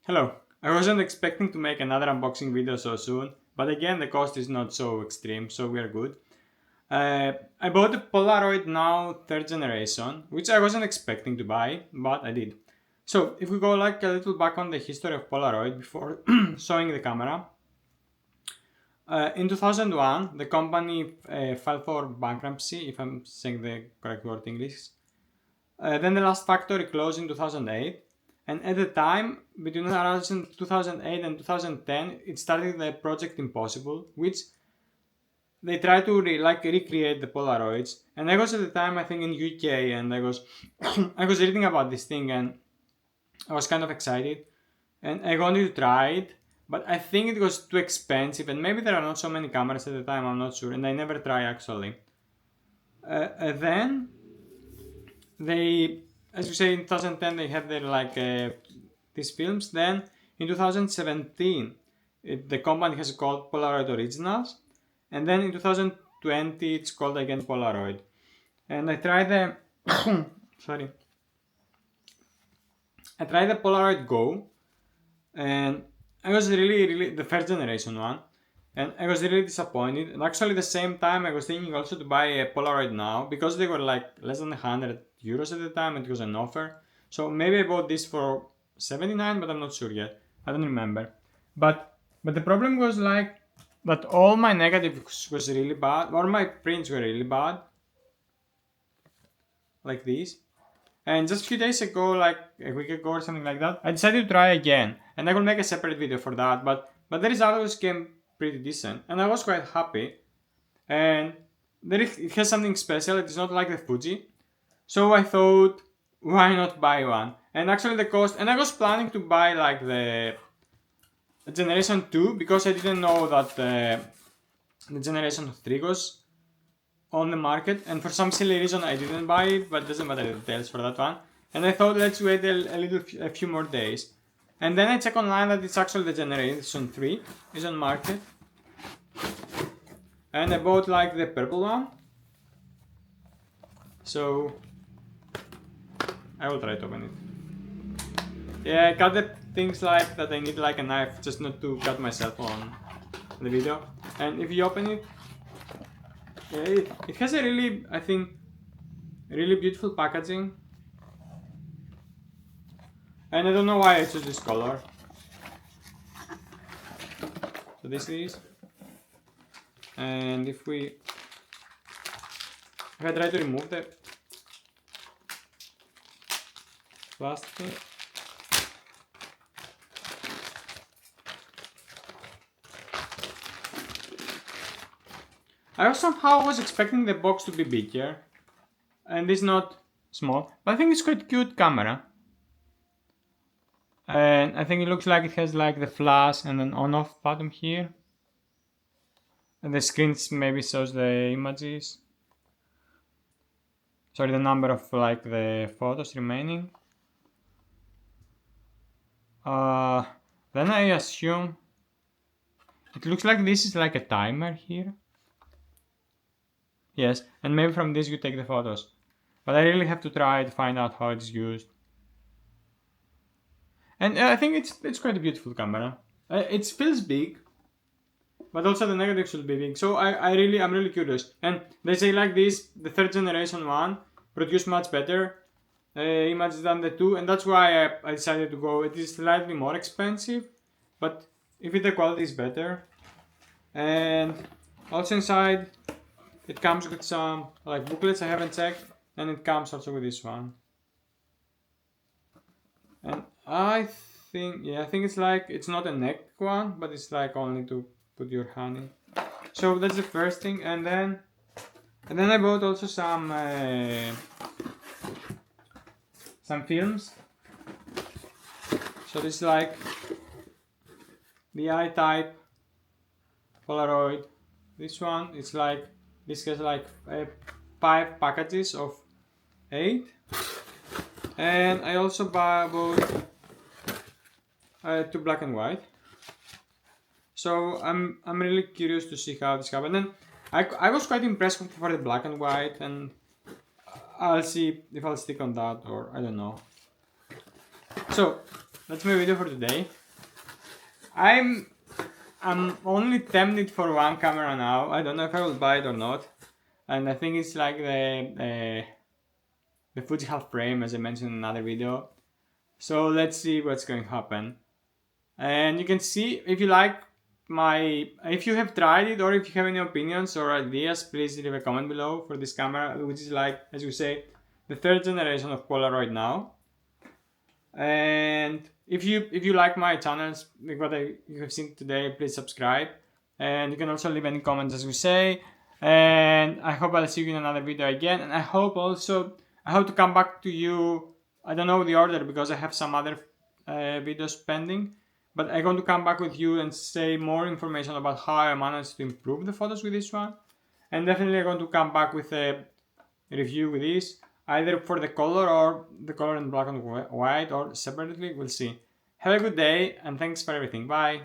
Hello. I wasn't expecting to make another unboxing video so soon, but again the cost is not so extreme, so we are good. I bought a Polaroid Now 3rd generation, which I wasn't expecting to buy, but I did. So if we go like a little back on the history of Polaroid before showing the camera. In 2001, the company filed for bankruptcy, if I'm saying the correct word in English. Then the last factory closed in 2008. And at the time, between around 2008 and 2010, it started the Project Impossible, which they tried to recreate the Polaroids. And I was at the time, I think, in UK, and I was I was reading about this thing, and I was kind of excited, and I wanted to try it, but I think it was too expensive, and maybe there are not so many cameras at the time. I'm not sure, and I never tried actually. Then they, as you say, in 2010 they had their these films. Then in 2017 the company has called Polaroid Originals, and then in 2020 it's called again Polaroid. And I tried the sorry, I tried the Polaroid Go, and I was really the first generation one, and I was really disappointed. And actually, the same time, I was thinking also to buy a Polaroid Now because they were like less than 100 euros at the time, and it was an offer. So maybe I bought this for 79, but I'm not sure yet. I don't remember. But the problem was like that all my negatives was really bad, or my prints were really bad, like this. And just a few days ago, like a week ago or something like that, I decided to try again, and I will make a separate video for that. But the results came pretty decent, and I was quite happy. And it has something special. It is not like the Fuji, so I thought, why not buy one? And actually, the cost. And I was planning to buy like the Generation 2 because I didn't know that the Generation 3 was on the market, and for some silly reason I didn't buy it, but doesn't matter the details for that one. And I thought, let's wait a few more days. And then I check online that it's actually the Generation 3 is on market. And I bought like the purple one. So I will try to open it. Yeah, I cut the things like that. I need like a knife just not to cut myself on the video. And if you open it, yeah, it has a really, I think, really beautiful packaging. And I don't know why I chose this color. So this is. And if I try to remove the plastic. I somehow was expecting the box to be bigger, and it's not small, but I think it's quite cute camera. And I think it looks like it has like the flash and an on-off button here. And the screen maybe shows the images. Sorry, the number of like the photos remaining. Then I assume it looks like this is like a timer here. Yes, and maybe from this you take the photos. But I really have to try to find out how it's used. And I think it's quite a beautiful camera. It feels big, but also the negative should be big. So I'm really curious. And they say like this, the 3rd generation one produced much better images than the 2, and that's why I decided to go. It is slightly more expensive, but if the quality is better. And also inside, it comes with some like booklets I haven't checked, and it comes also with this one. And I think it's like, it's not a neck one, but it's like only to put your hand in. So that's the first thing, and then I bought also some films. So this is like the I-type Polaroid. This one is like, this has like 5 packages of 8. And I also bought 2 black and white. So I'm really curious to see how this happened. And I was quite impressed for the black and white, and I'll see if I'll stick on that, or I don't know. So that's my video for today. I'm only tempted for one camera now. I don't know if I will buy it or not. And I think it's like the Fuji half frame, as I mentioned in another video. So let's see what's going to happen. And you can see if you like if you have tried it or if you have any opinions or ideas, please leave a comment below for this camera, which is like, as you say, the third generation of Polaroid now. And if you like my channels, like what you have seen today, please subscribe. And you can also leave any comments, as we say. And I hope I'll see you in another video again. And I hope to come back to you. I don't know the order because I have some other videos pending. But I'm going to come back with you and say more information about how I managed to improve the photos with this one. And definitely I'm going to come back with a review with this, either for the color or the color in black and white or separately. We'll see. Have a good day and thanks for everything. Bye.